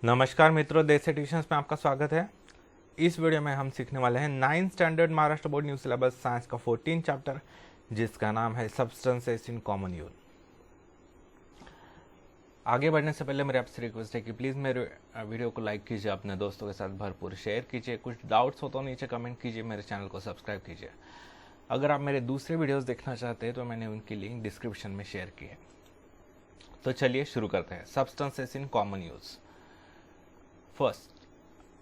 नमस्कार मित्रों, देसी ट्यूशंस में आपका स्वागत है। इस वीडियो में हम सीखने वाले हैं 9th standard Maharashtra board new syllabus science का 14 चैप्टर, जिसका नाम है सब्सटेंसेस इन कॉमन यूज। आगे बढ़ने से पहले मेरे आपसे रिक्वेस्ट है कि प्लीज़ मेरे वीडियो को लाइक कीजिए, अपने दोस्तों के साथ भरपूर शेयर कीजिए। कुछ डाउट्स हो तो नीचे कमेंट कीजिए, मेरे चैनल को सब्सक्राइब कीजिए। अगर आप मेरे दूसरे वीडियोज़ देखना चाहते हैं तो मैंने उनकी लिंक डिस्क्रिप्शन में शेयर की है। तो चलिए शुरू करते हैं। Substances in common use. First,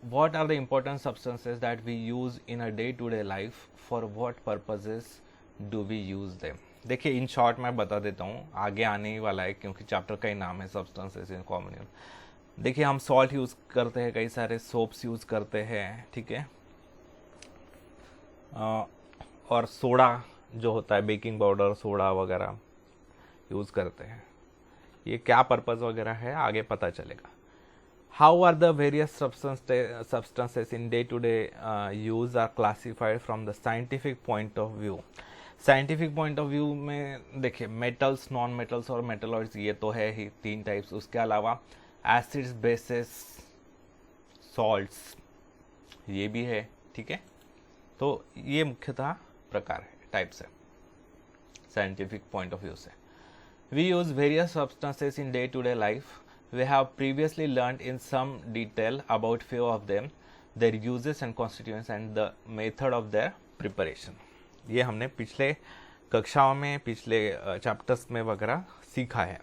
what are the important substances that we use in a day-to-day life? For what purposes do we use them? देखिए, इन शॉर्ट मैं बता देता हूँ, आगे आने ही वाला है क्योंकि चैप्टर का ही नाम है सब्सटेंसेस इन कॉमन यूज। देखिए, हम सॉल्ट यूज़ करते हैं, कई सारे सोप्स यूज़ करते हैं, ठीक है। और सोडा जो होता है, बेकिंग पाउडर, सोडा वगैरह यूज़ करते हैं। ये क्या पर्पज़ वगैरह है आगे पता चलेगा। How are the various substances in day-to-day use are classified from the scientific point of view? Scientific point of view में देखिए, metals, non metals और metalloids ये तो है ही तीन टाइप्स। उसके अलावा acids, bases, salts ये भी है, ठीक है। तो ये मुख्यतः प्रकार है, टाइप्स है scientific point of view से। We use various substances in day-to-day life. We have previously learned in some detail about few of them, their uses and constituents and the method of their preparation. ये हमने पिछले कक्षाओं में, पिछले chapters में वगैरह सीखा है।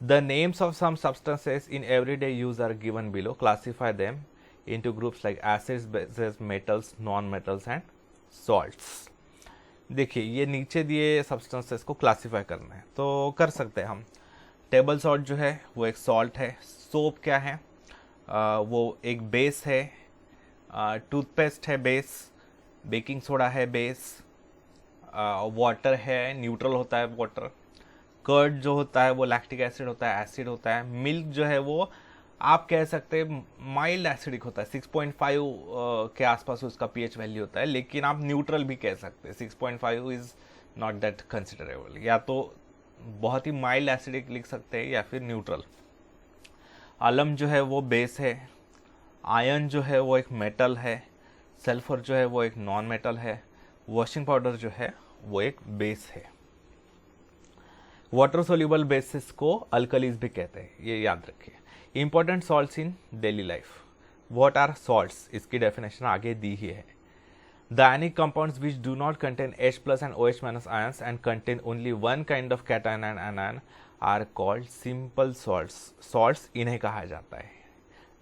The names of some substances in everyday use are given below. Classify them into groups like acids, bases, metals, non-metals and salts. देखिए, ये नीचे दिए सब्सटेंसेस को क्लासीफाई करना है तो कर सकते हैं हम। टेबल सॉल्ट जो है वो एक सॉल्ट है। सोप क्या है? वो एक बेस है। टूथपेस्ट है बेस। बेकिंग सोडा है बेस। वाटर है, न्यूट्रल होता है वाटर। कर्ड जो होता है वो लैक्टिक एसिड होता है, एसिड होता है। मिल्क जो है वो आप कह सकते हैं माइल्ड एसिडिक होता है, 6.5 के आसपास उसका पीएच वैल्यू होता है, लेकिन आप न्यूट्रल भी कह सकते हैं। 6.5 इज नॉट दैट कंसिडरेबल। या तो बहुत ही माइल्ड एसिडिक लिख सकते हैं या फिर न्यूट्रल। अलम जो है वो बेस है। आयरन जो है वो एक मेटल है। सल्फर जो है वो एक नॉन मेटल है। वॉशिंग पाउडर जो है वो एक बेस है। वाटर सोल्यूबल बेसिस को अल्कलीज भी कहते हैं, ये याद रखिए। Important salts in daily life. What are salts, इसकी डेफिनेशन आगे दी ही है। The ionic compounds which do not contain H plus and OH minus ions and contain only one kind of cation and anion are called simple salts. Salts इन्हें कहा जाता है।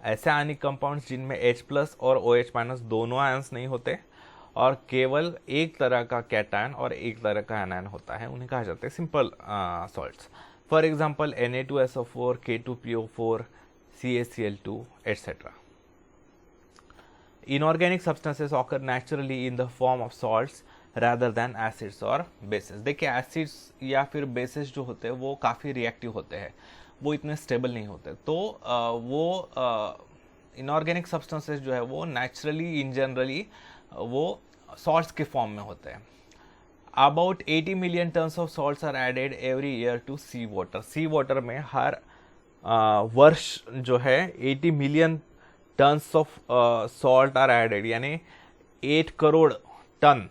ऐसे ionic compounds जिनमें H plus और OH minus दोनों ions नहीं होते और केवल एक तरह का कैटायन और एक तरह का एनायन होता है, उन्हें कहा जाता है simple salts. For example Na2SO4, K2PO4, CaCl2 etc. Inorganic substances occur naturally in the form of salts rather than acids or bases. देखिए, एसिड्स या फिर बेसिस जो होते हैं वो काफ़ी रिएक्टिव होते हैं, वो इतने स्टेबल नहीं होते। तो वो इनऑर्गेनिक सब्सटेंसेस जो है वो नेचुरली इन जनरली वो सॉल्ट्स के फॉर्म में होते हैं। About 80 million tons of salts are added every year to sea water. Sea water में हर वर्ष जो है 80 million tons of salt are added, यानी 8 करोड़ टन।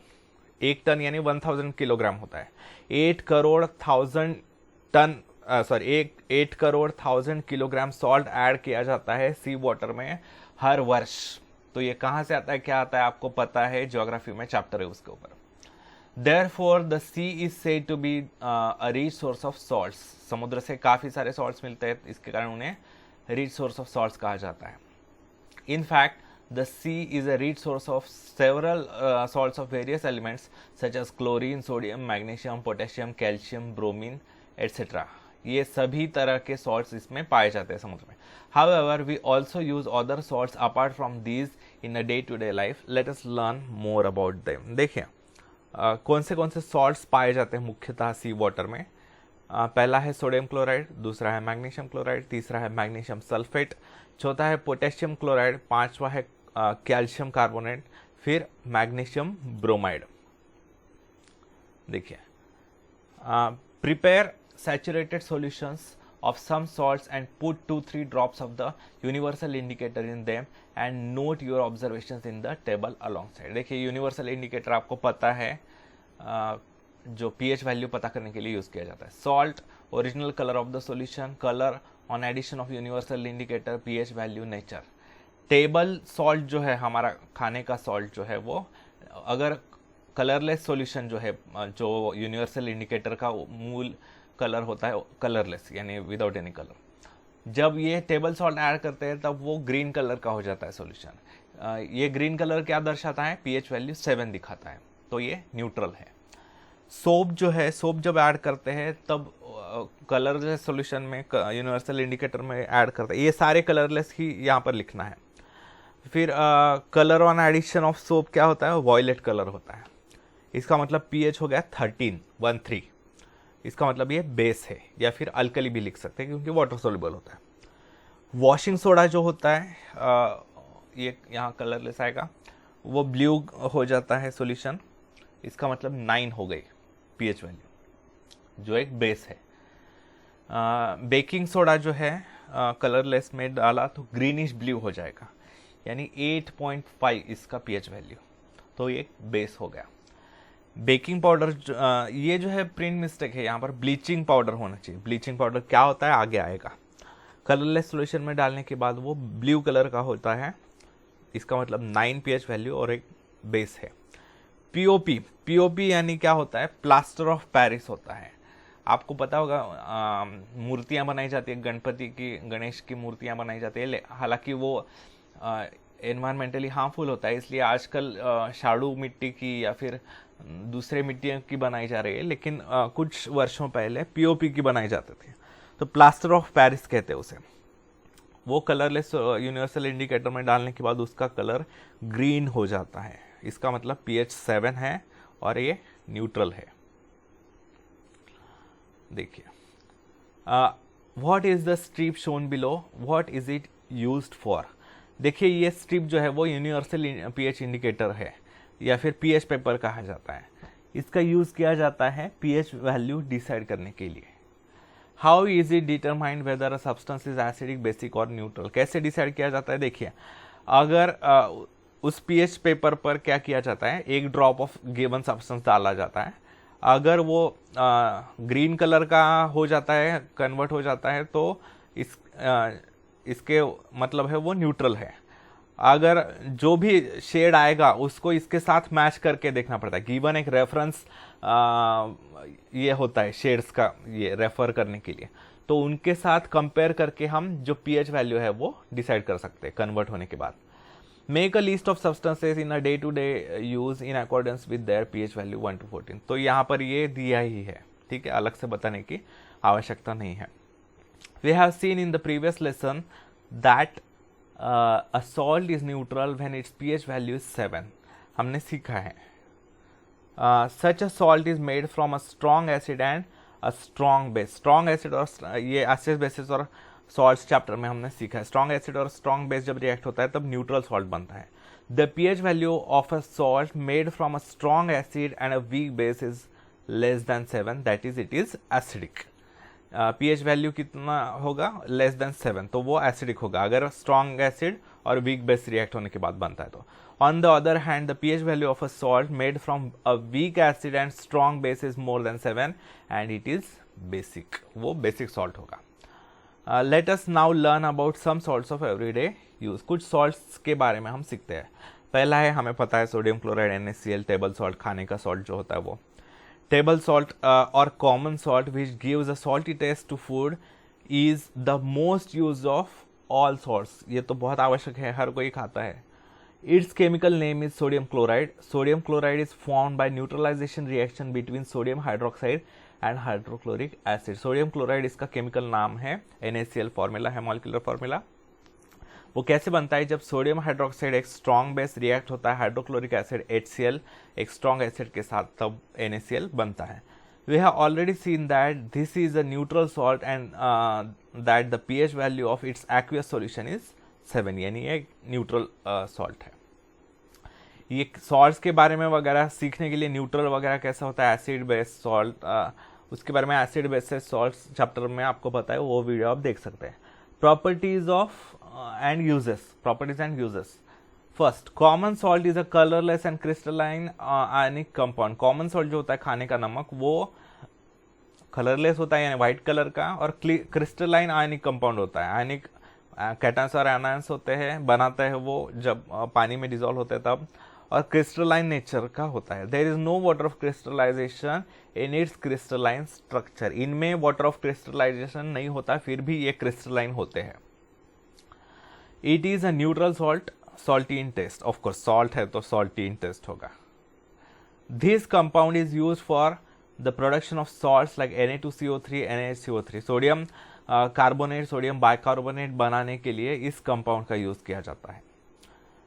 एक टन यानी 1000 किलोग्राम होता है। 8 करोड़ 1000 किलोग्राम सॉल्ट ऐड किया जाता है सी वाटर में हर वर्ष। तो ये कहाँ से आता है, क्या आता है, आपको पता है, ज्योग्राफी में चैप्टर है उसके ऊपर। Therefore, the sea is said to be a rich source of salts. समुद्र से काफ़ी सारे सॉल्ट्स मिलते हैं, इसके कारण उन्हें रिच सोर्स ऑफ सॉल्ट्स कहा जाता है। In fact, the sea is a rich source of several salts of various elements such as chlorine, sodium, magnesium, potassium, calcium, bromine, etc. ये सभी तरह के salts इसमें पाए जाते हैं समुद्र में। However, we also use other salts apart from these in a day-to-day life. Let us learn more about them. देखिए, कौन से salts पाए जाते हैं मुख्यतः सी वाटर में। पहला है सोडियम क्लोराइड, दूसरा है मैग्नीशियम क्लोराइड, तीसरा है मैग्नीशियम सल्फेट, चौथा है पोटेशियम क्लोराइड, पांचवा है कैल्शियम कार्बोनेट, फिर मैग्नीशियम ब्रोमाइड। देखिए, prepare saturated solutions of some salts and put 2-3 drops of the universal indicator in them and note your observations in the table alongside. देखिए universal indicator आपको पता है जो pH value पता करने के लिए यूज किया जाता है. Salt, original colour of the solution, colour on addition of universal indicator, pH value, nature. Table salt जो है हमारा खाने का सॉल्ट जो है वो अगर कलरलेस सॉल्यूशन जो है जो यूनिवर्सल इंडिकेटर का मूल कलर होता है कलरलेस यानी विदाउट एनी कलर, जब ये टेबल सॉल्ट ऐड करते हैं तब वो ग्रीन कलर का हो जाता है सॉल्यूशन. ये ग्रीन कलर क्या दर्शाता है? pH वैल्यू 7 दिखाता है, तो ये न्यूट्रल है. सोप जो है, सोप जब ऐड करते हैं तब कलरलेस सॉल्यूशन में यूनिवर्सल इंडिकेटर में ऐड करते हैं. ये सारे कलरलेस ही यहाँ पर लिखना है. फिर colour on addition of soap क्या होता है? वॉयलेट कलर होता है. इसका मतलब pH हो गया 13. इसका मतलब ये बेस है, या फिर अल्कली भी लिख सकते हैं क्योंकि वाटर सोल्यूबल होता है. वॉशिंग सोडा जो होता है ये यहाँ कलरलेस आएगा, वो ब्लू हो जाता है सॉल्यूशन. इसका मतलब 9 हो गई pH वैल्यू, जो एक बेस है. बेकिंग सोडा जो है कलरलेस में डाला तो ग्रीनिश ब्लू हो जाएगा, यानी 8.5 इसका pH वैल्यू, तो ये बेस हो गया. बेकिंग पाउडर ये जो है प्रिंट मिस्टेक है, यहाँ पर ब्लीचिंग पाउडर होना चाहिए. ब्लीचिंग पाउडर क्या होता है आगे आएगा. कलरलेस सॉल्यूशन में डालने के बाद वो ब्लू कलर का होता है, इसका मतलब 9 pH वैल्यू और एक बेस है. पीओपी यानी क्या होता है? प्लास्टर ऑफ पेरिस होता है. आपको पता होगा मूर्तियां बनाई जाती है, गणपति की, गणेश की मूर्तियां बनाई जाती है, हालांकि वो एनवायरमेंटली हार्मफुल होता है, इसलिए आजकल शाडू मिट्टी की या फिर दूसरे मिट्टियों की बनाई जा रही है, लेकिन कुछ वर्षों पहले पीओपी की बनाई जाती थी. तो प्लास्टर ऑफ पेरिस कहते हैं उसे. वो कलरलेस यूनिवर्सल इंडिकेटर में डालने के बाद उसका कलर ग्रीन हो जाता है. इसका मतलब pH 7 है और ये न्यूट्रल है. देखिए what is the strip shown below, what is it used for. देखिए ये स्ट्रिप जो है वो यूनिवर्सल pH इंडिकेटर है या फिर pH पेपर कहा जाता है. इसका यूज किया जाता है pH वैल्यू डिसाइड करने के लिए. How is it determined weather a substance is acidic, basic और न्यूट्रल. कैसे डिसाइड किया जाता है? देखिए अगर उस pH पेपर पर क्या किया जाता है, एक ड्रॉप ऑफ गिवन सब्सटेंस डाला जाता है. अगर वो ग्रीन कलर का हो जाता है, कन्वर्ट हो जाता है, तो इसके मतलब है वो न्यूट्रल है. अगर जो भी शेड आएगा उसको इसके साथ मैच करके देखना पड़ता है. गिवन एक रेफरेंस ये होता है शेड्स का, ये रेफर करने के लिए, तो उनके साथ कंपेयर करके हम जो pH वैल्यू है वो डिसाइड कर सकते हैं कन्वर्ट होने के बाद. Make a list of substances in a day to day use in accordance with their pH value 1 to 14. तो यहाँ पर ये दिया ही है, ठीक है, अलग से बताने की आवश्यकता नहीं है. We have seen in the previous lesson that a salt is neutral when its pH value is 7. हमने सीखा है. Such a salt is made from a strong acid and a strong base. Strong acid और ये acid bases और salts chapter में हमने सीखा है. Strong acid और strong base जब रिएक्ट होता है तब न्यूट्रल सॉल्ट बनता है. The pH value of a salt made from a strong acid and a weak base is less than 7. That is, it is acidic. pH value कितना होगा? Less than 7, तो वो एसिडिक होगा अगर स्ट्रॉन्ग एसिड और weak base react होने के बाद बनता है. तो on the other hand the pH value of a salt made from a weak acid and strong base is more than 7 and it is basic. वो बेसिक सॉल्ट होगा. Let us now learn about some salts of everyday use. कुछ salts के बारे में हम सीखते हैं. पहला है, हमें पता है, sodium chloride, NaCl, table salt, खाने का सॉल्ट जो होता है वो. Table salt or common salt which gives a salty taste to food is the most used of all salts. ये तो बहुत आवश्यक है, हर कोई खाता है. Its chemical name is sodium chloride. Sodium chloride is formed by neutralization reaction between sodium hydroxide and hydrochloric acid. Sodium chloride इसका chemical नाम है, NaCl फॉर्मूला है, मॉलिक्यूलर फॉर्मूला. वो कैसे बनता है? जब सोडियम हाइड्रोक्साइड एक स्ट्रॉन्ग बेस रिएक्ट होता है हाइड्रोक्लोरिक एसिड HCl एक स्ट्रॉन्ग एसिड के साथ, तब NaCl बनता है. We have already seen that this is a neutral salt and that the pH value of its aqueous solution is 7, यानी एक न्यूट्रल सॉल्ट है. ये सॉल्ट्स के बारे में वगैरह सीखने के लिए न्यूट्रल वगैरह कैसा होता है, एसिड बेस सॉल्ट उसके बारे में एसिड बेसिस सॉल्ट्स चैप्टर में आपको पता है, वो वीडियो आप देख सकते हैं। Properties of and uses, properties and uses. First, common salt is a colourless and crystalline ionic compound. Common salt जो होता है खाने का नमक, वो कलरलेस होता है यानी व्हाइट कलर का, और क्रिस्टलाइन आयनिक कंपाउंड होता है। आयनिक कैटन्स और एनायंस होते हैं, बनाते हैं वो जब पानी में डिजोल्व होते हैं तब, और क्रिस्टलाइन नेचर का होता है। There is no water of crystallization in its crystalline structure. इनमें वाटर ऑफ क्रिस्टलाइजेशन नहीं होता, फिर भी ये क्रिस्टलाइन होते हैं। It is a neutral salt, salty in taste. Of course salt है तो सॉल्टी इन टेस्ट होगा। This compound is use for the production of salts like Na2CO3, NaHCO3। Sodium carbonate, sodium bicarbonate बनाने के लिए इस कंपाउंड का यूज किया जाता है।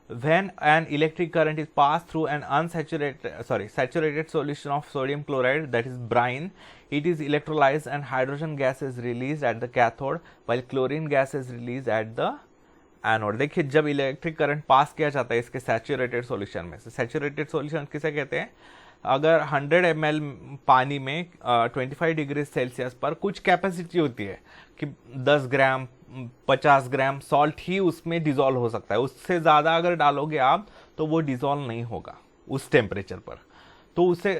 When an electric current is passed through an saturated solution of sodium chloride, that is brine, it is electrolyzed and hydrogen gas is released at the cathode while chlorine gas is released at the anode. देखिए जब electric current pass किया जाता है इसके saturated solution में से, saturated solution किसे कहते हैं, अगर 100 ml पानी में 25 डिग्री सेल्सियस पर कुछ कैपेसिटी होती है कि 10 ग्राम 50 ग्राम सॉल्ट ही उसमें डिजोल्व हो सकता है। उससे ज़्यादा अगर डालोगे आप तो वो डिजोल्व नहीं होगा उस टेम्परेचर पर। तो उसे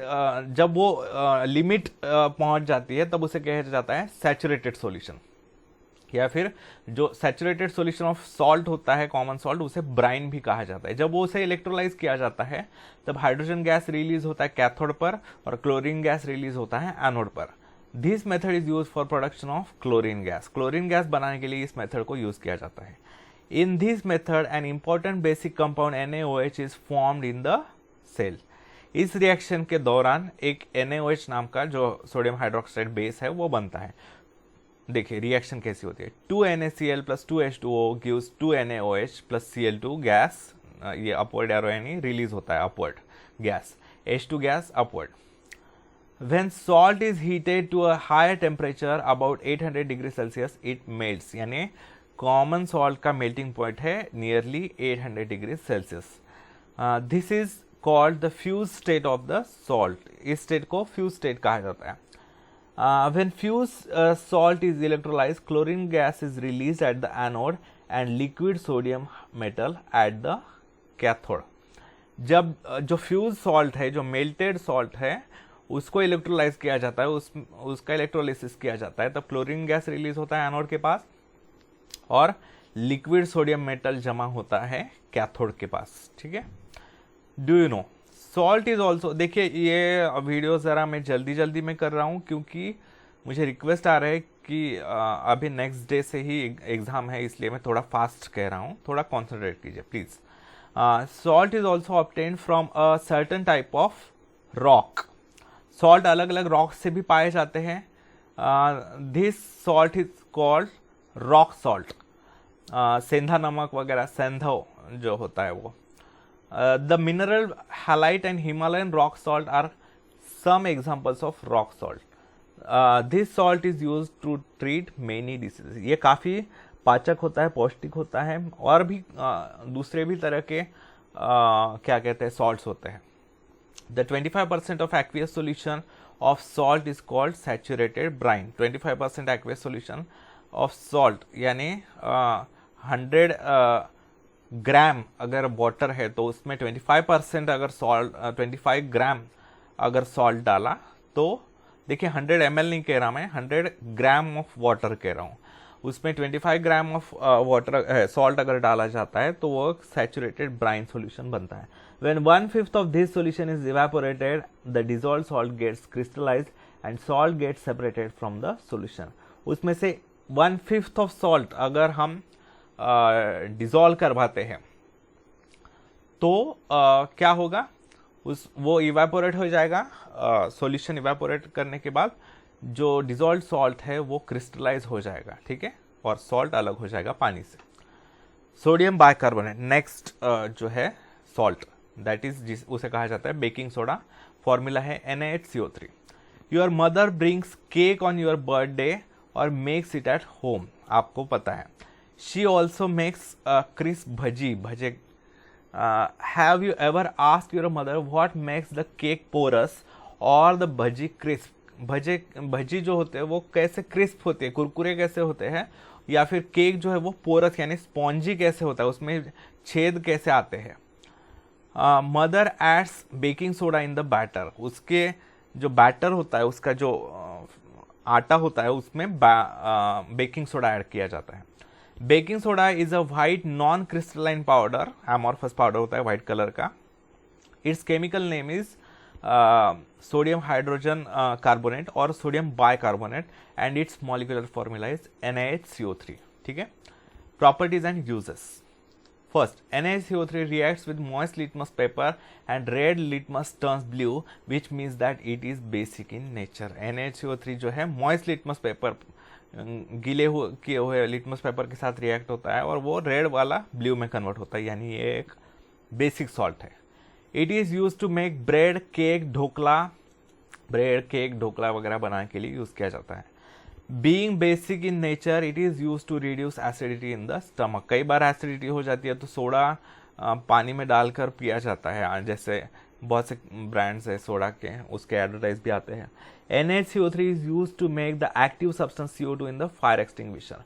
जब वो लिमिट पहुंच जाती है तब उसे कहा जाता है सैचुरेटेड सॉल्यूशन, या फिर जो सैचुरेटेड सॉल्यूशन ऑफ सॉल्ट होता है कॉमन सॉल्ट, उसे ब्राइन भी कहा जाता है। जब वो उसे इलेक्ट्रोलाइज किया जाता है तब हाइड्रोजन गैस रिलीज होता है कैथोड पर और क्लोरीन गैस रिलीज होता है एनोड पर। This method is use for production of chlorine gas. Chlorine gas बनाने के लिए इस मेथड को यूज किया जाता है। In this method an important basic compound NaOH is formed in the cell. इस रिएक्शन के दौरान एक NaOH नाम का जो सोडियम हाइड्रोक्साइड बेस है वो बनता है। देखिए रिएक्शन कैसी होती है, 2NaCl plus 2H2O gives 2NaOH plus Cl2 gas, ये अपवर्ड एरो यानी रिलीज होता है upward gas, H2 gas upward. When salt is heated to a higher temperature about 800 degree Celsius it melts, यानी कॉमन सॉल्ट का melting point है nearly 800 degree Celsius. This is called the fuse state of the salt. इस state को fuse state कहा जाता है। When fused salt is electrolyzed, chlorine gas is released at the anode and liquid sodium metal at the cathode. जब जो fuse salt है, जो melted salt है, उसको इलेक्ट्रोलाइज किया जाता है, उसका इलेक्ट्रोलिसिस किया जाता है, तब क्लोरीन गैस रिलीज होता है एनोड के पास और लिक्विड सोडियम मेटल जमा होता है कैथोड के पास। ठीक है, do you know salt is also. देखिए ये वीडियो ज़रा मैं जल्दी में कर रहा हूँ क्योंकि मुझे रिक्वेस्ट आ रहा है कि अभी नेक्स्ट डे से ही एग्ज़ाम है, इसलिए मैं थोड़ा फास्ट कह रहा हूँ, थोड़ा कॉन्सेंट्रेट कीजिए please. Salt is also obtained from a certain type of rock. Salt अलग अलग रॉक से भी पाए जाते हैं। This salt is called rock salt. सेंधा नमक वगैरह, सेंधो जो होता है वो। The mineral halite and Himalayan rock salt are some examples of rock salt. This salt is used to treat many diseases. ये काफ़ी पाचक होता है, पौष्टिक होता है, और भी दूसरे भी तरह के क्या कहते हैं salts होते हैं। The 25% of aqueous solution of salt is called saturated brine. 25% aqueous solution of salt यानी 100 ग्राम अगर वाटर है तो उसमें 25% अगर सॉल्ट 25 ग्राम अगर सॉल्ट डाला तो देखिए 100 ml नहीं कह रहा मैं, 100 ग्राम ऑफ वाटर कह रहा हूँ, उसमें 25 ग्राम ऑफ वाटर सॉल्ट अगर डाला जाता है तो वो सैचुरेटेड ब्राइन सॉल्यूशन बनता है। When 1/5 of this solution is evaporated, the dissolved salt gets crystallized and salt gets separated from the solution. उसमें से 1/5 ऑफ सॉल्ट अगर हम डिजोल्व करवाते हैं तो क्या होगा, वो इवेपोरेट हो जाएगा। सॉल्यूशन इवेपोरेट करने के बाद जो डिजोल्व सॉल्ट है वो क्रिस्टलाइज हो जाएगा। ठीक है, और सॉल्ट अलग हो जाएगा पानी से। सोडियम बाइकार्बोनेट नेक्स्ट जो है सॉल्ट, दैट इज उसे कहा जाता है बेकिंग सोडा। फॉर्मूला है NaHCO3। Your mother brings cake on your birthday और मेक्स इट एट होम। आपको पता है। She also makes crisp bhaje. Have you ever asked your mother what makes the cake porous or the bhaji crisp? Bhaji जो होते हैं वो कैसे crisp होते हैं, कुरकुरे कैसे होते हैं, या फिर केक जो है वो पोरस यानी स्पॉन्जी कैसे होता है, उसमें छेद कैसे आते हैं। Mother aids baking soda in the batter, उसके जो बैटर होता है उसका जो आटा होता है उसमें बेकिंग सोडा ऐड किया जाता है। Baking soda is a white non crystalline powder, amorphous powder होता है वाइट कलर का। Its chemical name is sodium hydrogen carbonate और sodium bicarbonate and its molecular formula is NaHCO3। ठीक है, properties and uses. First, NaCO3 reacts with moist litmus paper and red litmus turns blue, which means that it is basic in nature. NaCO3 जो है moist litmus paper गीले किए हुए litmus paper के साथ react होता है और वो रेड वाला ब्लू में कन्वर्ट होता है, यानी ये एक बेसिक सॉल्ट है। It is use to make bread cake dhokla वगैरह बनाने के लिए यूज़ किया जाता है। Being basic in nature it is use to reduce acidity in the stomach. कई बार एसिडिटी हो जाती है तो सोडा पानी में डालकर पिया जाता है, जैसे बहुत से ब्रांड्स है सोडा के, उसके एडवर्टाइज भी आते हैं। NaCO3 is use to make the active substance CO2 in the fire extinguisher.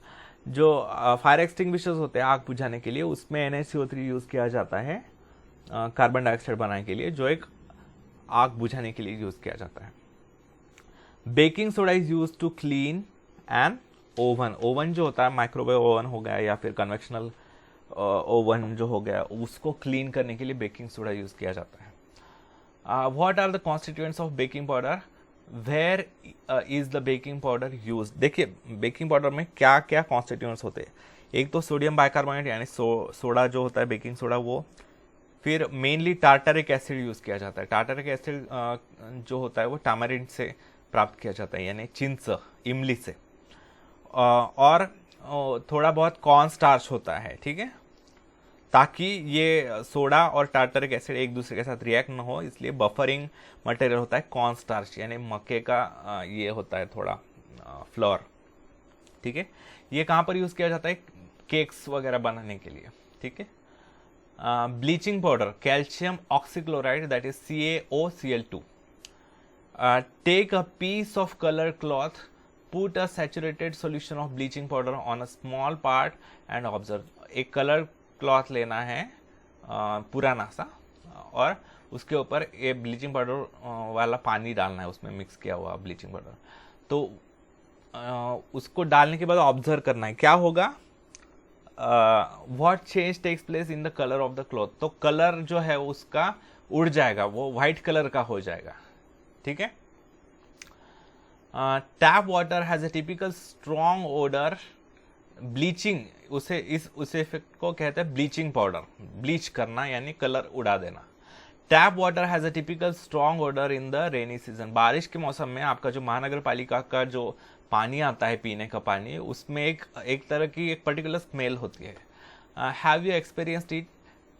जो फायर एक्सटिंग्विशर्स होते हैं आग बुझाने के लिए, उसमें NaCO3 यूज किया जाता है कार्बन डाइऑक्साइड बनाने के लिए, जो एक आग बुझाने के लिए यूज किया जाता है। Baking soda is use to clean and oven जो होता है, माइक्रोवेव ओवन हो गया या फिर कन्वेक्शनल ओवन जो हो गया, उसको क्लीन करने के लिए बेकिंग सोडा यूज किया जाता है। What are the constituents of baking powder, where is the baking powder use. देखिए बेकिंग पाउडर में क्या क्या कॉन्स्टिट्यूएंट्स होते हैं। एक तो सोडियम बाइकार्बोनेट यानी सोडा जो होता है बेकिंग सोडा वो, फिर मेनली टार्टरिक एसिड यूज किया जाता है। टार्टरिक एसिड जो होता है वो टामरिंड से प्राप्त किया जाता है, यानी चिंच इमली से, और थोड़ा बहुत कॉर्न स्टार्च होता है। ठीक है, ताकि ये सोडा और टार्टरिक एसिड एक दूसरे के साथ रिएक्ट न हो, इसलिए बफरिंग मटेरियल होता है कॉर्न स्टार्च, यानी मक्के का ये होता है थोड़ा फ्लोर। ठीक है, ये कहाँ पर यूज किया जाता है, केक्स वगैरह बनाने के लिए। ठीक है, bleaching powder calcium oxychloride that is CaOCl2। Take a piece of color cloth, put a saturated solution of bleaching powder on a small part and observe। एक कलर क्लॉथ लेना है पुराना सा, और उसके ऊपर ये ब्लीचिंग पाउडर वाला पानी डालना है, उसमें मिक्स किया हुआ ब्लीचिंग पाउडर। तो उसको डालने के बाद ऑब्जर्व करना है क्या होगा, what change takes place in the colour of the cloth. तो कलर जो है उसका उड़ जाएगा, वो व्हाइट कलर का हो जाएगा। ठीक है, tap water has a typical strong odour. Bleaching उस इफेक्ट को कहते हैं ब्लीचिंग पाउडर, ब्लीच करना यानी कलर उड़ा देना। Tap water has a typical strong odour in the rainy season. बारिश के मौसम में आपका जो महानगर पालिका का जो पानी आता है पीने का पानी, उसमें एक तरह की एक पर्टिकुलर स्मेल होती है। Have you experienced it,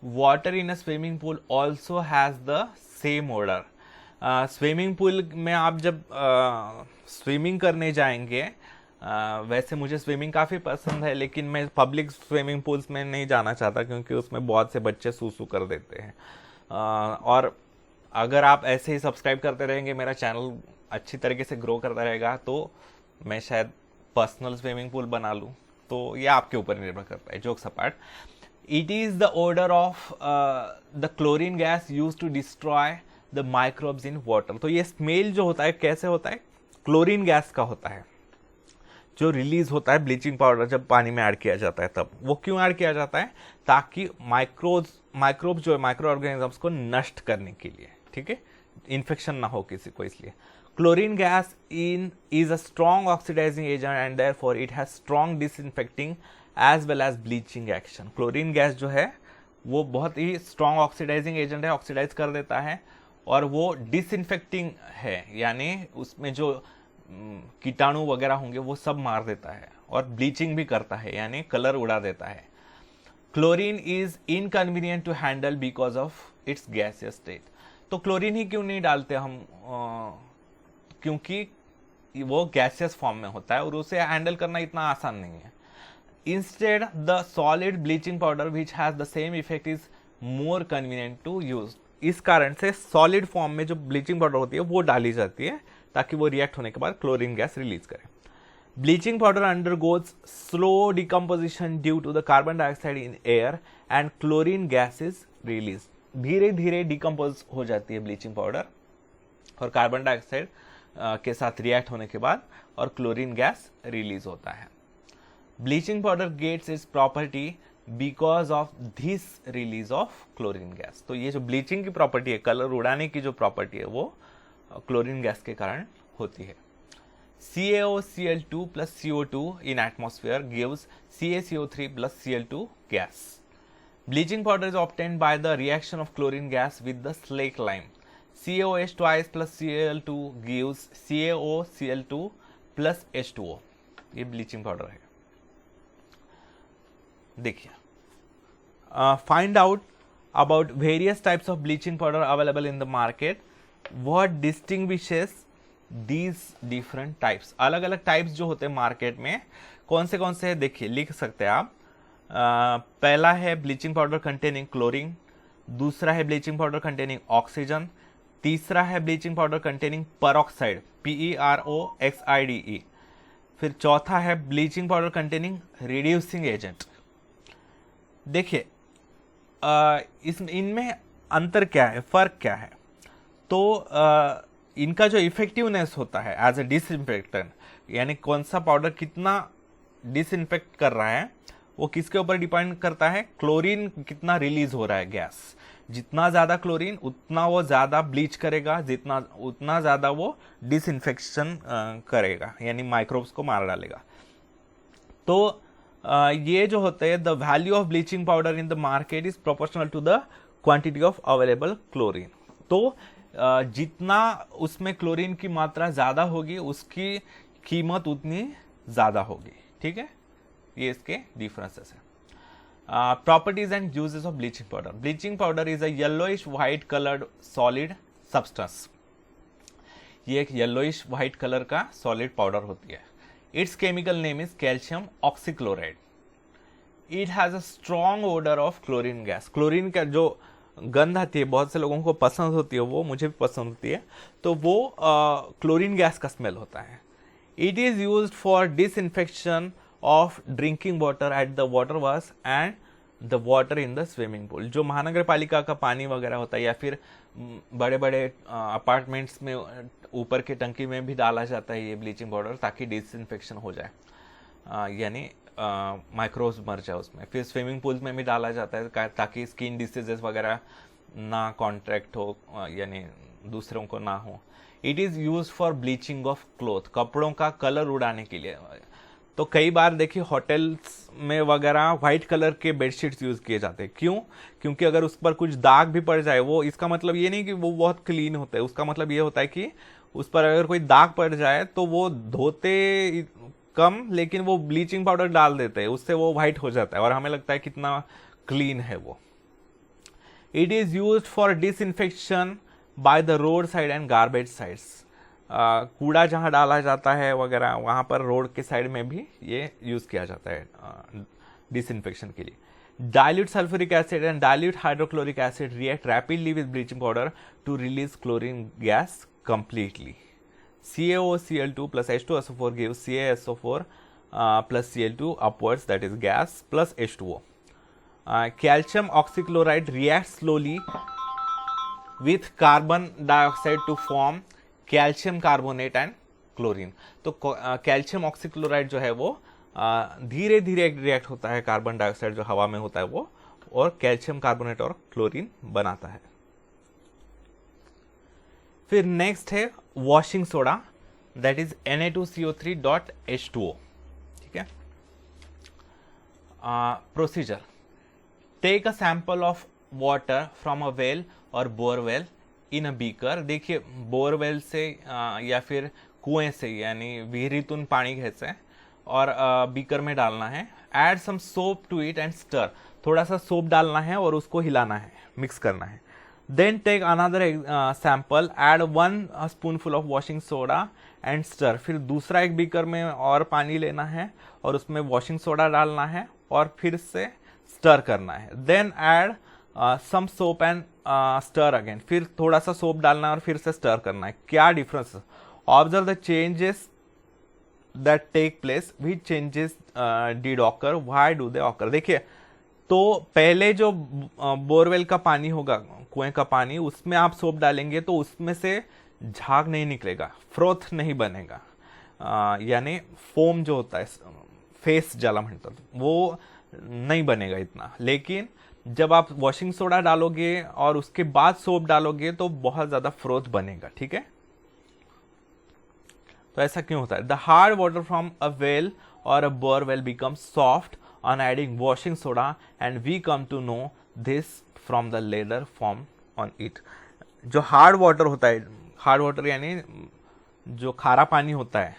water in a swimming pool also has the same odour. Swimming pool में आप जब स्विमिंग करने जाएंगे, वैसे मुझे स्विमिंग काफ़ी पसंद है, लेकिन मैं पब्लिक स्विमिंग पूल्स में नहीं जाना चाहता क्योंकि उसमें बहुत से बच्चे सूसू कर देते हैं। और अगर आप ऐसे ही सब्सक्राइब करते रहेंगे, मेरा चैनल अच्छी तरीके से ग्रो करता रहेगा, तो मैं शायद पर्सनल स्विमिंग पूल बना लूँ। तो ये आपके ऊपर निर्भर करता है। Jokes apart, it is the odour of the chlorine gas use to destroy the microbes in water. तो ये स्मेल जो होता है कैसे होता है, क्लोरीन गैस का होता है, जो रिलीज होता है ब्लीचिंग पाउडर जब पानी में ऐड किया जाता है तब। वो क्यों ऐड किया जाता है, ताकि माइक्रोब जो है माइक्रो ऑर्गेनिजम्स को नष्ट करने के लिए। ठीक है, इन्फेक्शन ना हो किसी को, इसलिए। Chlorine gas is a strong oxidizing agent and therefore it has strong disinfecting as well as bleaching action। Chlorine gas जो है वो बहुत ही स्ट्रॉन्ग ऑक्सीडाइजिंग एजेंट है, ऑक्सीडाइज कर देता है, और वो डिसइंफेक्टिंग है, यानी उसमें जो कीटाणु वगैरह होंगे वो सब मार देता है, और ब्लीचिंग भी करता है, यानी कलर उड़ा देता है। Chlorine is inconvenient to handle because of its gaseous state. तो क्लोरीन ही क्यों नहीं डालते हम, क्योंकि वो गैसियस फॉर्म में होता है और उसे हैंडल करना इतना आसान नहीं है। Instead the solid bleaching powder which has the same effect is more convenient to use. इस कारण से सॉलिड फॉर्म में जो ब्लीचिंग पाउडर होती है वो डाली जाती है, ताकि वो रिएक्ट होने के बाद क्लोरीन गैस रिलीज करे। Bleaching powder undergoes slow decomposition due to the carbon dioxide in air and chlorine gas is release. धीरे धीरे डिकम्पोज हो जाती है ब्लीचिंग पाउडर और कार्बन डाइऑक्साइड के साथ रिएक्ट होने के बाद और क्लोरीन गैस रिलीज होता है। Bleaching powder gets its property because of this release of chlorine gas. तो ये जो ब्लीचिंग की प्रॉपर्टी है, कलर उड़ाने की जो प्रॉपर्टी है, वो क्लोरीन गैस के कारण होती है। CaOCl2 plus CO2 in atmosphere gives CaCO3 plus Cl2 gas. Bleaching powder is obtained by the reaction of chlorine gas with the slaked lime. CaOH twice plus Cl2 gives CaOCl2 plus H2O. ये bleaching powder है। देखिए, find out about various types of bleaching powder available in the market. What distinguishes these different types? अलग अलग types जो होते हैं market में, कौन से है देखिए, लिख सकते हैं आप। पहला है ब्लीचिंग पाउडर कंटेनिंग क्लोरीन, दूसरा है ब्लीचिंग पाउडर कंटेनिंग ऑक्सीजन, तीसरा है bleaching powder containing peroxide PeRoxide, फिर चौथा है bleaching powder containing reducing agent. देखिए, इनमें अंतर क्या है, फर्क क्या है? तो इनका जो इफेक्टिवनेस होता है एज ए डिसइंफेक्टेंट, यानी कौन सा पाउडर कितना डिसइंफेक्ट कर रहा है, वो किसके ऊपर डिपेंड करता है? क्लोरीन कितना रिलीज हो रहा है गैस। जितना ज्यादा क्लोरीन उतना वो ज्यादा ब्लीच करेगा, उतना ज्यादा वो डिसइंफेक्शन करेगा, यानी माइक्रोब्स को मार डालेगा। तो ये जो होते हैं, the value of bleaching powder in the market is proportional to the quantity of available chlorine. तो जितना उसमें क्लोरीन की मात्रा ज्यादा होगी, उसकी कीमत उतनी ज्यादा होगी। ठीक है, ये इसके डिफरेंसेस है। Properties and uses of bleaching powder. Bleaching powder is a yellowish white coloured solid substance. ये एक येलोइश व्हाइट कलर का सॉलिड पाउडर होती है। Its chemical name is calcium oxychloride. It has a strong odour of chlorine gas. Chlorine का जो गंध आती है, बहुत से लोगों को पसंद होती है, वो मुझे भी पसंद होती है, तो वो क्लोरीन गैस का स्मेल होता है। It is used for disinfection of drinking water at the water works and the water in the swimming pool. जो महानगर पालिका का पानी वगैरह होता है, या फिर बड़े बड़े अपार्टमेंट्स में ऊपर के टंकी में भी डाला जाता है ये ब्लीचिंग पाउडर, ताकि डिसइंफेक्शन हो जाए, यानी माइक्रोब्स मर जाए उसमें। फिर स्विमिंग पूल में भी डाला जाता है ताकि स्किन डिसीजेस वगैरह ना कॉन्ट्रैक्ट हो, यानी दूसरों को ना हो। It is use for bleaching of cloth, कपड़ों का कलर उड़ाने के लिए। तो कई बार देखिए होटल्स में वगैरह व्हाइट कलर के बेडशीट्स यूज किए जाते हैं। क्यों? क्योंकि अगर उस पर कुछ दाग भी पड़ जाए, वो इसका मतलब ये नहीं कि वो बहुत क्लीन होता है, उसका मतलब ये होता है कि उस पर अगर कोई दाग पड़ जाए तो वो धोते कम, लेकिन वो ब्लीचिंग पाउडर डाल देते हैं, उससे वो व्हाइट हो जाता है और हमें लगता है कितना क्लीन है वो। It is use for disinfection by the road side and garbage sides. कूड़ा जहां डाला जाता है वगैरह, वहां पर रोड के साइड में भी ये यूज किया जाता है डिसइंफेक्शन के लिए। Dilute sulphuric acid and dilute hydrochloric acid react rapidly with bleaching powder to release chlorine gas completely. CaOCl2 plus H2SO4 gives CaSO4 plus Cl2 upwards, that is gas, plus H2O. Calcium oxychloride reacts slowly with carbon dioxide to form calcium carbonate and chlorine. तो calcium oxychloride जो है वो धीरे धीरे react होता है carbon dioxide जो हवा में होता है वो, और कैल्शियम कार्बोनेट और क्लोरीन बनाता है। फिर नेक्स्ट है washing soda, that is Na2CO3.H2O। ठीक है, procedure. Take a sample of water from a well or borewell in a beaker. देखिए, बोरवेल से या फिर कुएं से, यानी विहिरीतून पानी घ्यायचं और बीकर में डालना है। Add some soap to it and stir. थोड़ा सा सोप डालना है और उसको हिलाना है, मिक्स करना है। Then take another sample, add 1 spoonful of washing soda and stir. फिर दूसरा एक बीकर में और पानी लेना है और उसमें वॉशिंग सोडा डालना है और फिर से स्टर करना है। Then add some soap and stir again. फिर थोड़ा सा सोप डालना है और फिर से स्टर करना है। क्या difference? Observe the changes that take place, which changes did occur, why do they occur. देखिए, तो पहले जो बोरवेल का पानी होगा, कुएं का पानी, उसमें आप सोप डालेंगे तो उसमें से झाग नहीं निकलेगा, फ्रोथ नहीं बनेगा, यानी फोम जो होता है, फेस ज्याला म्हणतात, वो नहीं बनेगा इतना। लेकिन जब आप वॉशिंग सोडा डालोगे और उसके बाद सोप डालोगे तो बहुत ज्यादा फ्रोथ बनेगा, ठीक है। तो ऐसा क्यों होता है? The hard water from a well or a borewell become soft on adding washing soda and we come to know this from the leather form on it। जो हार्ड वाटर होता है, हार्ड वाटर यानी जो खारा पानी होता है,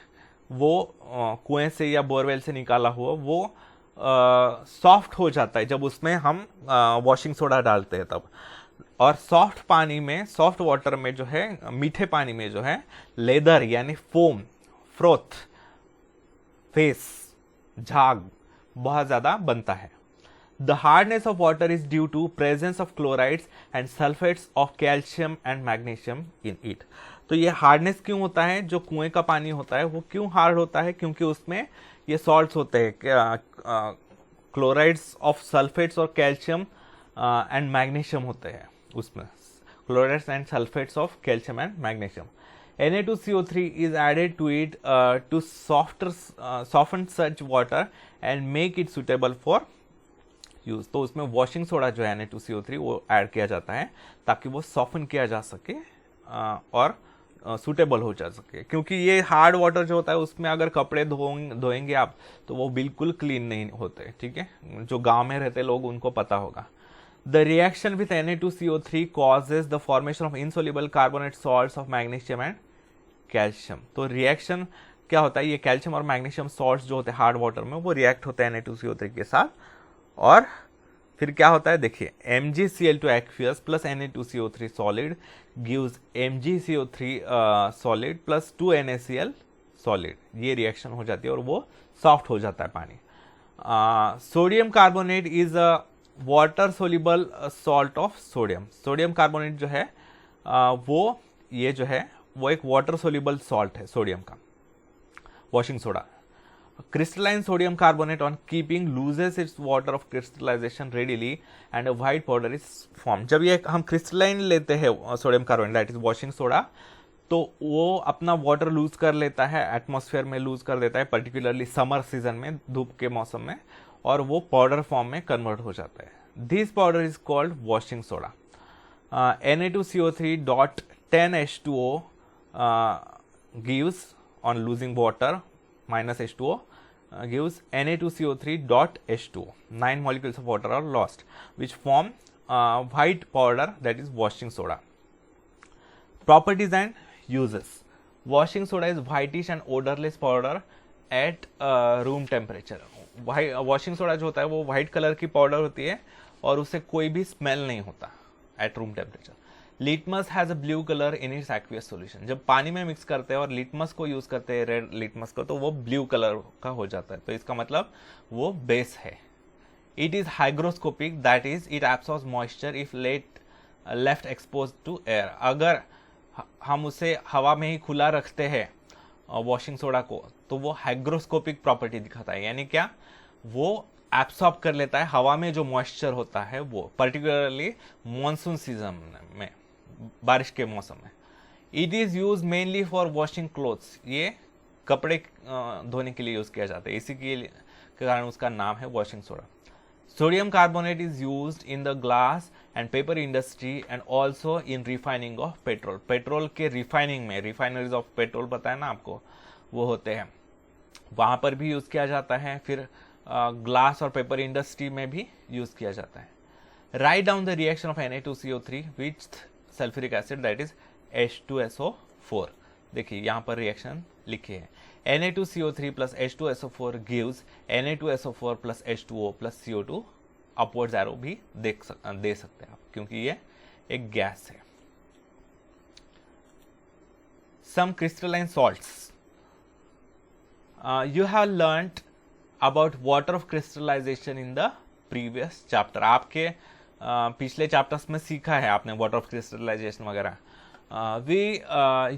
वो कुएं से या बोरवेल से निकाला हुआ, वो सॉफ्ट हो जाता है जब उसमें हम वॉशिंग सोडा डालते हैं तब। और सॉफ्ट पानी में, सॉफ्ट वाटर में जो है, मीठे पानी में जो है, लेदर यानी फोम, फ्रोथ, फेस, झाग बहुत ज्यादा बनता है। The hardness of water is due to presence of chlorides and sulphates of calcium and magnesium in it. तो ये हार्डनेस क्यों होता है? जो कुएं का पानी होता है वो क्यों हार्ड होता है? क्योंकि उसमें ये सॉल्ट्स होते हैं, क्लोराइड्स ऑफ सल्फेट्स और कैल्शियम एंड मैग्नीशियम होते हैं उसमें, chlorides and sulphates of calcium and magnesium. Na2CO3 is added to it to soften such water and make it suitable for use। तो उसमें वॉशिंग सोडा जो है Na2CO3 वो add किया जाता है ताकि वो सॉफ्टन किया जा सके और सुटेबल हो जा सके। क्योंकि ये हार्ड वाटर जो होता है उसमें अगर कपड़े धोएंगे आप तो वो बिल्कुल क्लीन नहीं होते, ठीक है। जो गांव में रहते लोग उनको पता होगा। The reaction with Na2CO3 causes the formation of insoluble carbonate salts of magnesium and calcium। तो रिएक्शन क्या होता है? ये कैल्शियम और मैग्नीशियम सॉल्ट्स जो होते हैं हार्ड वाटर में, वो रिएक्ट होते हैं Na2CO3 के साथ, और फिर क्या होता है? देखिए, MgCl2 aqueous plus Na2CO3 solid gives MgCO3 solid plus 2NaCl solid। ये रिएक्शन हो जाती है और वो सॉफ्ट हो जाता है पानी। Sodium carbonate is a water soluble salt of sodium. Sodium carbonate जो है वो, ये जो है वो एक वाटर सोल्यूबल सॉल्ट है सोडियम का, washing soda. Crystalline sodium carbonate on keeping loses its water of crystallisation readily and a white powder is form. जब ये हम क्रिस्टलाइन लेते हैं sodium carbonate, that is washing soda, तो वो अपना वाटर लूज कर लेता है, एटमॉस्फेयर में लूज कर देता है, पर्टिकुलरली समर सीजन में, धूप के मौसम में, और वो पाउडर फॉर्म में कन्वर्ट हो जाता है। This powder is called washing soda. Na2CO3 dot 10H2O gives on losing water minus H2O gives Na2CO3 dot H2O। 9 molecules of water are lost which form white powder, that is washing soda। Properties and uses। Washing soda is whitish and odorless powder at room temperature। Washing soda जो होता है वो white colour की powder होती है और उससे कोई भी स्मेल नहीं होता at room temperature. Litmus has a blue colour in its aqueous solution. जब पानी में मिक्स करते हैं और लिटमस को यूज करते हैं, रेड लिटमस को, तो वो ब्लू कलर का हो जाता है, तो इसका मतलब वो बेस है। It is hygroscopic, that is it absorbs moisture if left expose to air. अगर हम उसे हवा में ही खुला रखते हैं वॉशिंग सोडा को, तो वो हाइग्रोस्कोपिक प्रॉपर्टी दिखाता है, यानी क्या, वो एब्सॉर्ब कर लेता है हवा में जो मॉइस्चर होता है वो, पर्टिकुलरली मॉनसून सीजन में, बारिश के मौसम में। It is use mainly for washing clothes. ये कपड़े धोने के लिए यूज किया जाता है, इसी के कारण उसका नाम है washing soda. Sodium carbonate is used in the glass and paper industry and also in refining of petrol. Petrol के रिफाइनिंग में, रिफाइनरीज ऑफ पेट्रोल पता है ना आपको, वो होते हैं, वहां पर भी यूज किया जाता है। फिर ग्लास और पेपर इंडस्ट्री में भी यूज किया जाता है। Write down the reaction of Na2CO3 with sulphuric acid, that is H2SO4। देखिए यहाँ पर रिएक्शन लिखी है, Na2CO3 plus H2SO4 gives Na2SO4 plus H2O plus CO2। Upwards arrow भी दे सकते हैं आप, क्योंकि ये एक गैस है। Some crystalline salts. You have learnt about water of crystallization in the previous chapter। आपके पिछले चैप्टर्स में सीखा है आपने वाटर ऑफ क्रिस्टलाइजेशन वगैरह। We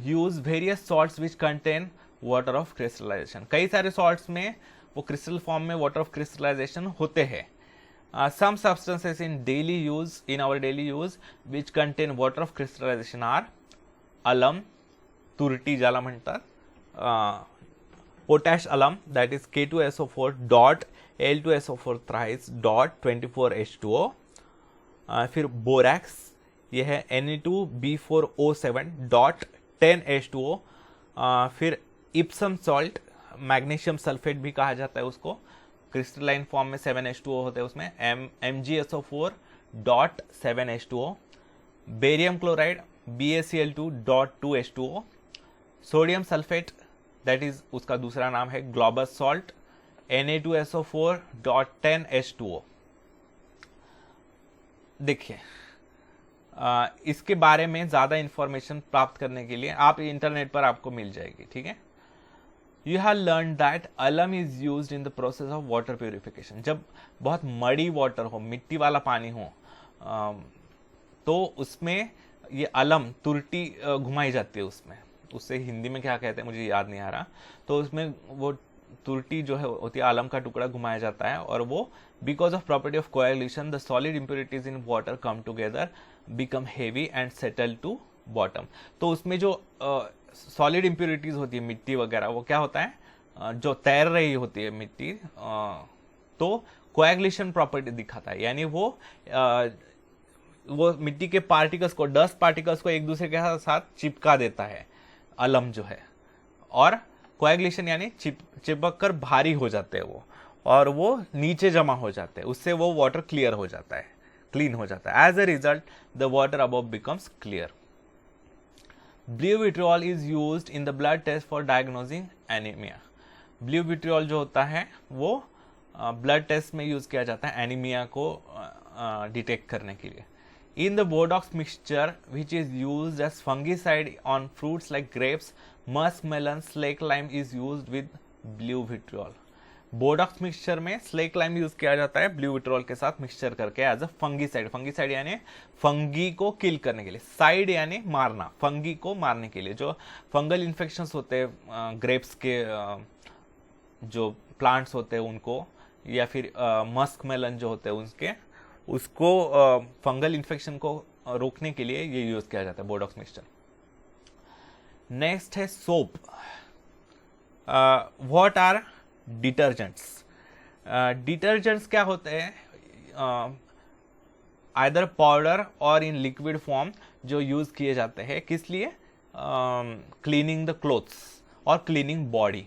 use various salts which contain water of crystallisation. कई सारे सॉल्ट्स में वो क्रिस्टल फॉर्म में वाटर ऑफ क्रिस्टलाइजेशन होते हैं। Some substances in daily use, in our daily use which contain water of crystallisation are alum, तुरटी ज्याला म्हणतात, पोटॅश अलम that is K2SO4 dot L2SO4 thrice dot 24H2O। फिर बोरैक्स, ये है Ne2B4O7 dot 10H2O। फिर इप्सम सॉल्ट, मैग्नीशियम सल्फेट भी कहा जाता है उसको, क्रिस्टलाइन फॉर्म में 7H2O होते हैं उसमें, MgSO4 dot 7H2O। Barium chloride BaCl2 dot 2H2O। Sodium sulphate that is उसका दूसरा नाम है globus salt, Na2SO4 dot 10H2O। देखिए इसके बारे में ज्यादा इंफॉर्मेशन प्राप्त करने के लिए आप इंटरनेट पर आपको मिल जाएगी, ठीक है। यू हैव लर्न दैट अलम is used in the process of water purification. जब बहुत मड़ी वाटर हो, मिट्टी वाला पानी हो, तो उसमें ये अलम, तुरटी घुमाई जाती है उसमें, उससे हिंदी में क्या कहते हैं मुझे याद नहीं आ रहा। तो उसमें वो तुरटी जो है होती है, आलम का टुकड़ा घुमाया जाता है, और वो because of property of coagulation the solid impurities in water come together, become heavy and settle to bottom. तो उसमें जो सॉलिड इंप्योरिटीज होती है, मिट्टी वगैरह, वो क्या होता है, जो तैर रही होती है मिट्टी, तो कोएगुलेशन प्रॉपर्टी दिखाता है, यानी वो मिट्टी के पार्टिकल्स को, डस्ट पार्टिकल्स को एक दूसरे के साथ चिपका देता है अलम जो है, और कोएगुलेशन यानी चिपक कर भारी हो जाते हैं वो, और वो नीचे जमा हो जाते हैं, उससे वो वाटर क्लियर हो जाता है, क्लीन हो जाता है। As a result the water above becomes clear. Blue vitriol is used in the blood test for diagnosing anaemia. Blue vitriol जो होता है वो ब्लड टेस्ट में यूज किया जाता है एनीमिया को डिटेक्ट करने के लिए। In the Botox mixture, which is used as fungicide on fruits like grapes, muskmelon, slake lime is used with blue vitriol। Bordeaux mixture में स्लेक लाइम यूज किया जाता है ब्लू विट्रियोल के साथ मिक्सचर करके एज अ फंगीसाइड। फंगीसाइड यानी fungi को kill करने के लिए, साइड यानी मारना, फंगी को मारने के लिए। जो फंगल इन्फेक्शंस होते हैं ग्रेप्स के जो प्लांट्स होते हैं उनको, या फिर मस्क मेलन जो होते हैं उसके, उसको फंगल इन्फेक्शन को रोकने के लिए ये यूज किया जाता है बोडॉक्स मिक्सचर। नेक्स्ट है soap. What are detergents? Detergents क्या होते हैं? Either powder or in liquid form जो यूज किए जाते हैं, किस लिए? Cleaning the clothes or cleaning body,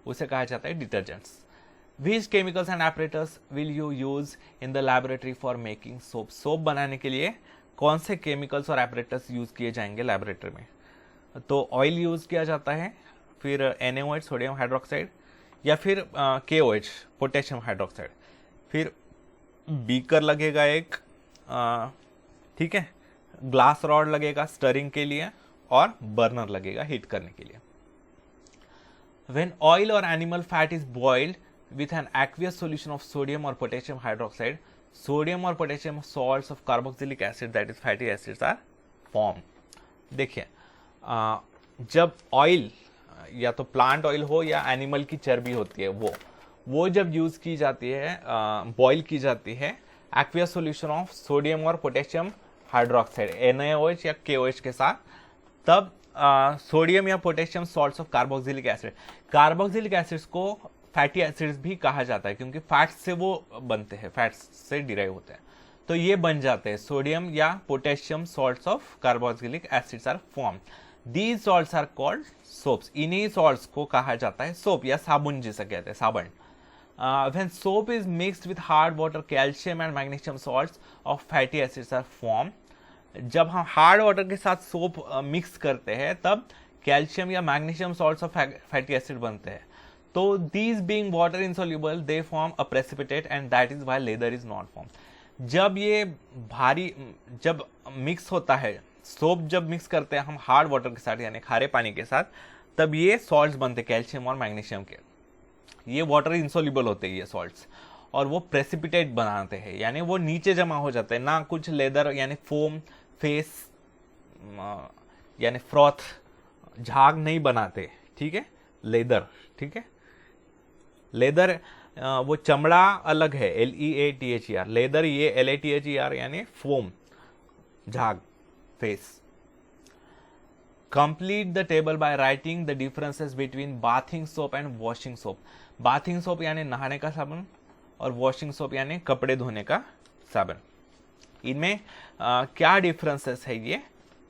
उसे कहा जाता है detergents. Which chemicals and apparatus will you use in the laboratory for making soap? Soap बनाने के लिए कौन से केमिकल्स और एपरेटस यूज किए जाएंगे लेबोरेटरी में? तो ऑयल यूज किया जाता है, फिर NaOH सोडियम हाइड्रोक्साइड, या फिर KOH पोटेशियम हाइड्रोक्साइड, फिर बीकर लगेगा एक, ठीक है, ग्लास रॉड लगेगा स्टरिंग के लिए, और बर्नर लगेगा हीट करने के लिए। When oil or animal fat is boiled with an aqueous solution of sodium or potassium hydroxide, sodium or potassium salts of carboxylic acid that is fatty acids are formed। देखिए जब oil, या तो plant oil हो या animal की चर्बी होती है, वो जब यूज की जाती है, बॉईल की जाती है एक्वियस सॉल्यूशन ऑफ सोडियम और पोटेशियम हाइड्रोक्साइड NaOH या KOH के साथ, तब सोडियम या potassium salts of carboxylic acid, carboxylic acids को फैटी एसिड्स भी कहा जाता है क्योंकि फैट्स से वो बनते हैं, फैट्स से डिराइव होते हैं, तो ये बन जाते हैं सोडियम या potassium salts of carboxylic acids are form. These salts are called soaps. इन्हीं सॉल्ट्स को कहा जाता है सोप या साबुन, जिसे कहते हैं साबन। When soap is mixed with hard water, calcium and magnesium salts of fatty acids are form. जब हम हार्ड वाटर के साथ सोप मिक्स करते हैं तब कैल्शियम या magnesium salts of fatty acid बनते हैं। तो these being water insoluble they form a precipitate and that is why leather is not formed। जब ये भारी, जब मिक्स होता है सोप, जब मिक्स करते हैं हम हार्ड वाटर के साथ यानी खारे पानी के साथ, तब ये सॉल्ट्स बनते हैं कैल्शियम और मैग्नीशियम के। ये वाटर इंसोल्यूबल होते हैं ये सॉल्ट्स, और वो प्रेसिपिटेट बनाते हैं, यानी वो नीचे जमा हो जाते हैं, ना कुछ लेदर यानी फोम फेस यानी फ्रॉथ, झाग नहीं बनाते, ठीक है, लेदर, ठीक है। लेदर वो चमड़ा अलग है, LEATHER, लेदर ये LATHER यानी फोम, झाग, face. Complete the table by writing the differences between bathing soap and washing soap. Bathing soap यानी नहाने का साबुन और वॉशिंग सोप यानी कपड़े धोने का साबुन। इनमें क्या डिफरेंसेस है ये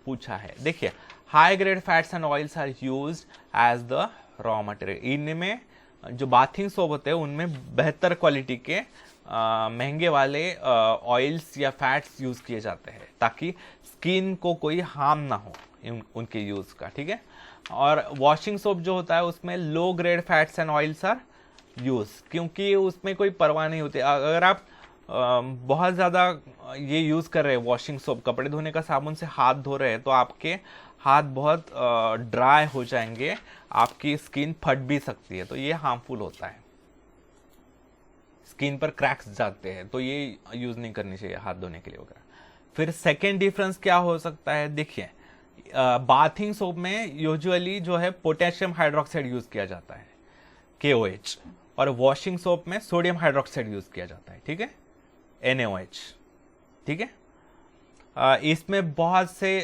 पूछा है। देखिए, high grade fats and oils are used as the raw material. इनमें जो बाथिंग सोप होते हैं उनमें बेहतर क्वालिटी के महंगे वाले ऑयल्स या फैट्स यूज किए जाते हैं ताकि स्किन को कोई हार्म ना हो उनके यूज का, ठीक है। और वॉशिंग सोप जो होता है उसमें low grade fats and oils are use, क्योंकि उसमें कोई परवाह नहीं होती। अगर आप बहुत ज़्यादा ये यूज़ कर रहे हैं वॉशिंग सोप, कपड़े धोने का साबुन से हाथ धो रहे हैं, तो आपके हाथ बहुत ड्राई हो जाएंगे, आपकी स्किन फट भी सकती है, तो ये हार्मफुल होता है, स्किन पर क्रैक्स जाते हैं, तो ये यूज़ नहीं करनी चाहिए हाथ धोने के लिए वगैरह। फिर सेकेंड डिफरेंस क्या हो सकता है, देखिए, बाथिंग सोप में यूजुअली जो है पोटेशियम हाइड्रोक्साइड यूज़ किया जाता है, KOH, और वॉशिंग सोप में सोडियम हाइड्रोक्साइड यूज़ किया जाता है, ठीक है, NaOH, ठीक है। इसमें बहुत से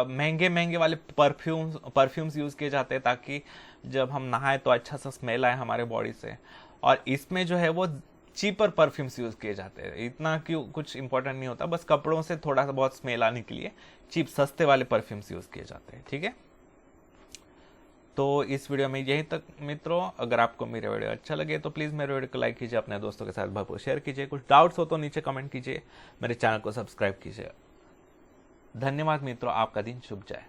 महंगे महंगे वाले परफ्यूम्स यूज़ किए जाते हैं ताकि जब हम नहाए तो अच्छा सा स्मेल आए हमारे बॉडी से, और इसमें जो है वो चीपर परफ्यूम्स यूज़ किए जाते हैं। इतना क्यों कुछ इंपॉर्टेंट नहीं होता, बस कपड़ों से थोड़ा सा बहुत स्मेल आने के लिए चीप सस्ते वाले परफ्यूम्स यूज़ किए जाते हैं, ठीक है। तो इस वीडियो में यहीं तक मित्रों। अगर आपको मेरा वीडियो अच्छा लगे तो प्लीज़ मेरे वीडियो को लाइक कीजिए, अपने दोस्तों के साथ भरपूर शेयर कीजिए, कुछ डाउट्स हो तो नीचे कमेंट कीजिए, मेरे चैनल को सब्सक्राइब कीजिए। धन्यवाद मित्रों, आपका दिन शुभ जाए।